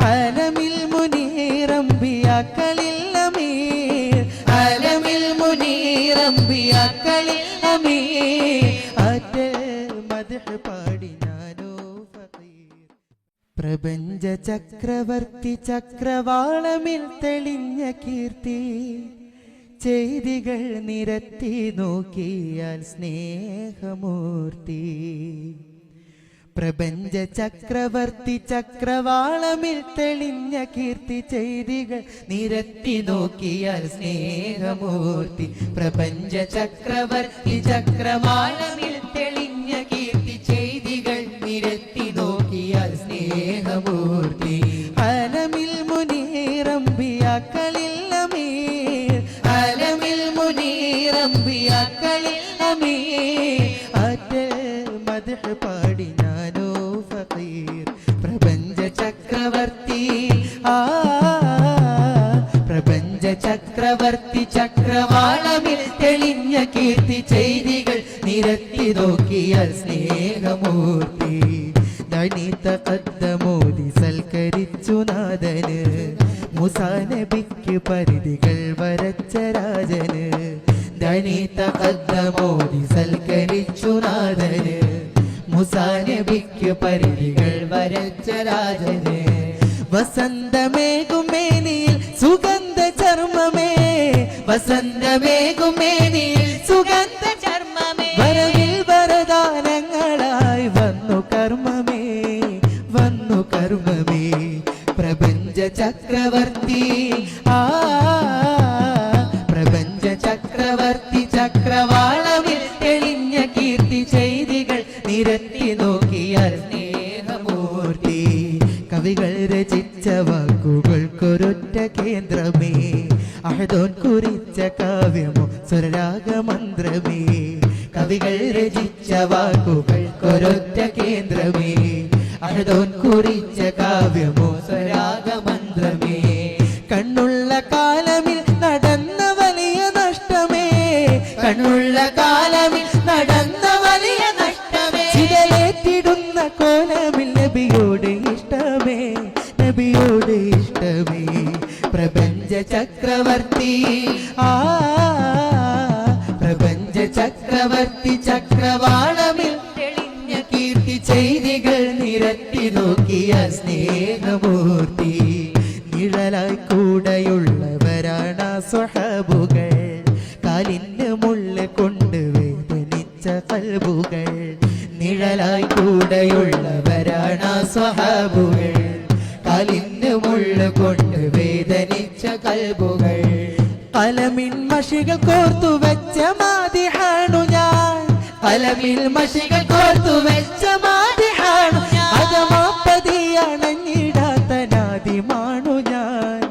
അലമിൽ മുനീറമ്പിയാക്കളിൽ അമീർ അലമിൽ മുനീറമ്പിയാക്കളിൽ അമീർ ആറ്റൽ മദ്ഹ് പാടി ഞാനോ ഫഖീർ പ്രപഞ്ച ചക്രവർത്തി ചക്രവാളമിൽ തെളിഞ്ഞ കീർത്തി ചെയ്തികൾ നിരത്തി നോക്കിയാൽ സ്നേഹമൂർത്തി പ്രപഞ്ച ചക്രവർത്തി ചക്രവാളമിൽ തെളിഞ്ഞ കീർത്തി ചെയ്തികൾ നിരത്തി നോക്കിയാൽ സ്നേഹമൂർത്തി പ്രപഞ്ച ചക്രവർത്തി ചക്രവാളമിൽ തെളിഞ്ഞ കീർത്തി ചെയ്തികൾ നിരത്തി നോക്കിയാൽ സ്നേഹമൂർത്തി അലമിൽ മുനീറമ്പിയാക്കളിൽ അമീർ അലമിൽ മുനീറമ്പിയാക്കളിൽ അമീർ ആറ്റൽ മദ്ഹ് പാടി ഞാനോ ഫഖീർ പ്രപഞ്ച ചക്രവർത്തി പ്രപഞ്ച ചക്രവർത്തി ചക്രവാളമിൽ തെളിഞ്ഞ കീർത്തി ചെയ്തികൾ നിരത്തി നോക്കിയാൽ സ്നേഹമൂർത്തി ദനിത കദ്ദമോദി സൽക്കരിച്ചു നാദന് മൂസാ നബിക്ക് പരിധികൾ വരച്ച രാജന് ദനിത കദ്ദമോദി സൽക്കരിച്ചു നാദന് മൂസാ നബിക്ക് പരിധികൾ വരച്ച രാജന് വസന്തമേകുമേനിയിൽ സുഗന്ധ ചർമ്മമേ വസന്തമേകുമേനിയിൽ സുഗന്ധ ചർമ്മമേ വരവിൽ വരദാനങ്ങളായി വന്നു കർമ്മമേ വന്നു കർമ്മമേ പ്രപഞ്ച ചക്രവർത്തി പ്രപഞ്ച ചക്രവർത്തി ചക്രവാളമിൽ തെളിഞ്ഞ കീർത്തി ചെയ്തികൾ നിരത്തി നോക്കിയാൽ സ്നേഹമൂർത്തി കവികൾ രചിച്ച വാക്കുകൾക്കൊരൊറ്റ കേന്ദ്രമേ അഹദോൻ കുറിച്ച കാവ്യമോ സ്വരരാഗമന്ത്രമേ കവികൾ രചിച്ച വാക്കുകൾക്കൊരൊറ്റ കേന്ദ്രമേ അഹദോൻ കുറിച്ച കാവ്യമോ സ്വരാഗമന്ത്രമേ കണ്ണുള്ള കാലമിൽ നടന്ന വലിയ നഷ്ടമേ കണ്ണുള്ള കാലമിൽ നടന്ന വലിയ നഷ്ടമേ ചിതലേറ്റിടുന്ന കോലമിൽ നബിയോട് ഇഷ്ടമേ നബിയോട് ഇഷ്ടമേ പ്രപഞ്ച ചക്രവർത്തി പ്രപഞ്ച ചക്രവർത്തി ചക്രവാളമിൽ തെളിഞ്ഞ കീർത്തി ചെയ്തികൾ നിരത്തി നോക്കിയ സ്നേഹമൂർത്തി നിഴലായി കൂടെയുള്ളവരാണ് സ്വഹബുകൾ കാലിന് മുള്ള കൊണ്ട് വേദനിച്ച കൽബുകൾ നിഴലായി കൂടെയുള്ളവരാണ് സ്വഹബുകൾ കാലിന് മുള്ള കൊണ്ട് വേദനിച്ച കൽബുകൾ കലമിൻ മഷികൾ കോർത്തു വെച്ച മാദിഹാണു ഞാൻ കലമിൽ മഷികൾ കോർത്തു വെച്ച മാദിഹാണു അതമാപ്പതിയണഞ്ഞിടാത്ത നാദിമാണു ഞാൻ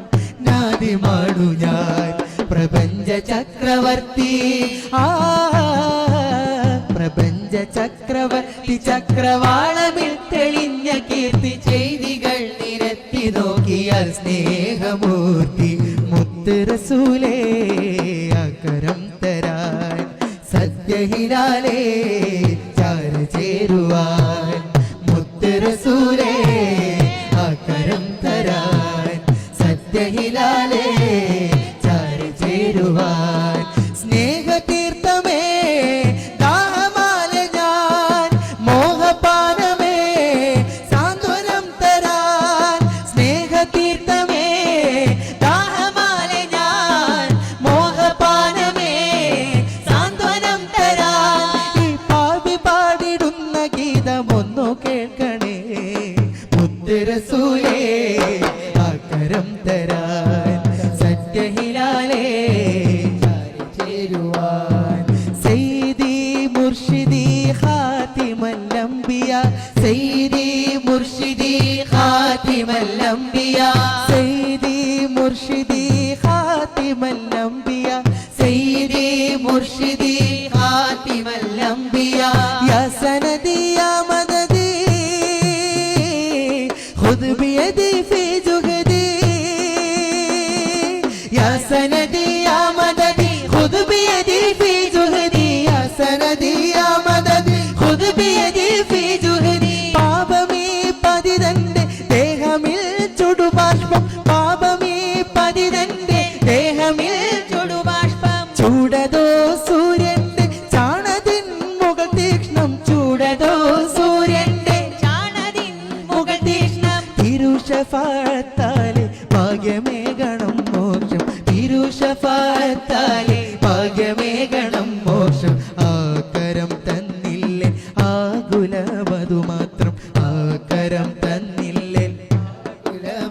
നാദിമാണു ഞാൻ പ്രപഞ്ച ചക്രവർത്തി പ്രപഞ്ച ചക്രവർത്തി ചക്രവാളമിൽ തെളിഞ്ഞ കീർത്തി ചെയ്തികൾ നിരത്തി നോക്കിയാൽ സ്നേഹമൂർത്തി മുത്ത് റസൂലേ അകരം തരാൻ സത്യഹിലാലേ ചാര ചേരുവാൻ മുത്ത് റസൂലേ അകരം തരാൻ സത്യഹിലാലേ ചാര ചേരുവാൻ സ്നേഹതീർത്ഥമേ ദാഹമാല ഞാൻ മോഹപാനമേ സാന്ത്വനം തരാൻ സ്നേഹതീർത്ഥമേ ദാഹമാല ഞാൻ മോഹപാനമേ സാന്ത്വനം തരാൻ ഈ പാപി പാടിടുന്ന ഗീതമൊന്നു കേൾക്കണേ മുത്ത് റസൂലേ അകരം തരാൻ സത്യഹിലാലേ سيدي مرشدي خاتم الأنبياء سيدي مرشدي خاتم الأنبياء سيدي مرشدي خاتم الأنبياء يا سندي يا مددي خذ بيدي في جهدي يا سندي يا مددي خذ بيدي في جهدي يا سندي يا مددي خذ بيدي في جهدي പാപമേ പതിതന്റെ ദേഹമിൽ ചുടുബാഷ്പം പാപമേ പതിതന്റെ ദേഹമിൽ ചുടുബാഷ്പം ചൂടതോ സൂര്യന്റെ ചാണതിൻ മുകൾ തീക്ഷ്ണം ചൂടതോ സൂര്യന്റെ ചാണതിൻ മുകൾ തീക്ഷ്ണം തിരുഷഫാത്താലെ ഭാഗ്യമേകണം മോക്ഷം തിരുഷഫാത്താലെ ഭാഗ്യമേകണം മോക്ഷം ആകരം തന്നില്ലേ ആകുലമതു മാത്രം ആകരം തന്നില്ലേ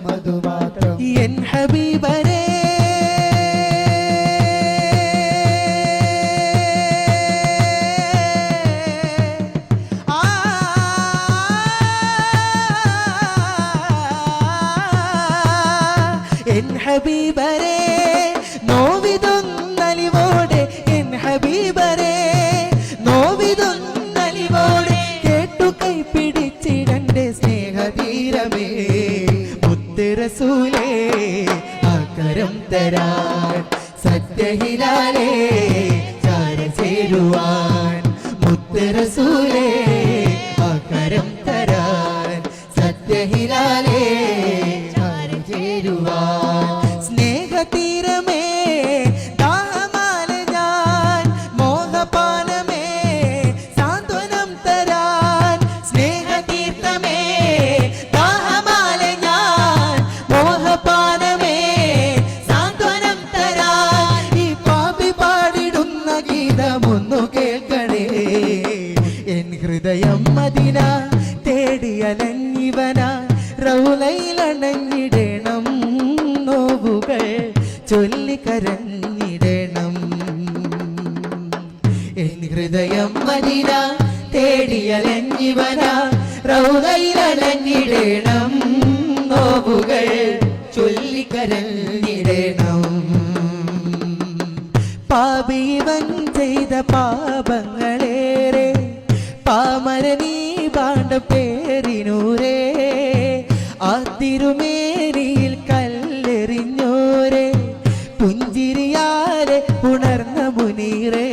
മധു മാത്രം എൻ ഹബീബരേ എൻ ഹബീബരേ നോവിതൊന്നലിവോടെ എൻ ഹബീബരേ നോവിതൊന്നലിവോടെ കേട്ടു കൈ പിടിച്ചിടന്റെ സ്നേഹതീരമേ മുത്ത് റസൂലേ ആകരം തരാൻ സത്യഹിലാലേ ചാര ചേരുവാൻ മുത്ത് റസൂലേ ആകരം തരാൻ സത്യഹിലാലേ ചാര ചേരുവാൻ സ്നേഹതീരമേ ദാഹമാല ഞാൻ മോഹപാനമേ സാന്ത്വനം തരാൻ സ്നേഹതീർത്ഥമേ ദാഹമാല ഞാൻ മോഹപാനമേ സാന്ത്വനം തരാൻ ഈ പാപി പാടിടുന്ന ഗീതമൊന്നു കേൾക്കണേ എൻ ഹൃദയം മദീന തേടിയലഞ്ഞിവന റൗലയിലണഞ്ഞിടണം നോവുകൾ ചൊല്ലിക്കരഞ്ഞിടണം എൻ ഹൃദയം മദീന തേടിയലഞ്ഞിവന റൗലയിലണഞ്ഞിടണം നോവുകൾ ചൊല്ലിക്കരഞ്ഞിടണം പാപീവൻ ചെയ്ത പാപങ്ങളേറെ പാമരനീ പാണ്ട പേരിനൂരേ ആ തിരുമേനിയിൽ കല്ലെറിഞ്ഞോരെ പുഞ്ചിരിയാലെ ഉണർന്ന മുനീറേ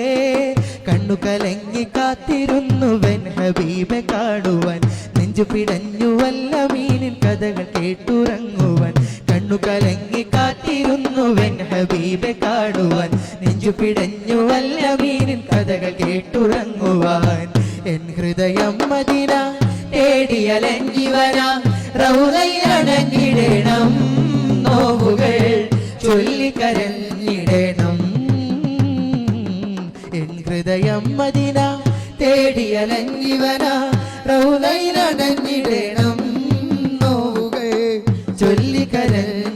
കണ്ണു കലങ്ങി കാത്തിരുന്നുവൻ ഹബീബെ കാണുവാൻ നെഞ്ചു പിടഞ്ഞുവല്ല മീനിൻ കഥകൾ കേട്ടുറങ്ങുവാൻ കണ്ണു കലങ്ങി കാത്തിരുന്നുവൻ ഹബീബെ കാണുവാൻ നെഞ്ചു പിടഞ്ഞുവല്ല മീനിൻ കഥകൾ കേട്ടുറങ്ങുവാൻ എൻ ഹൃദയം മദീന തേടിയലഞ്ഞിവന റൗലയിലണഞ്ഞിടണം നോവുകൾ ചൊല്ലിക്കരഞ്ഞിടണം എൻ ഹൃദയം മദീന തേടിയലഞ്ഞിവന റൗലയിലണഞ്ഞിടണം നോവുകൾ ചൊല്ലിക്കരഞ്ഞിടണം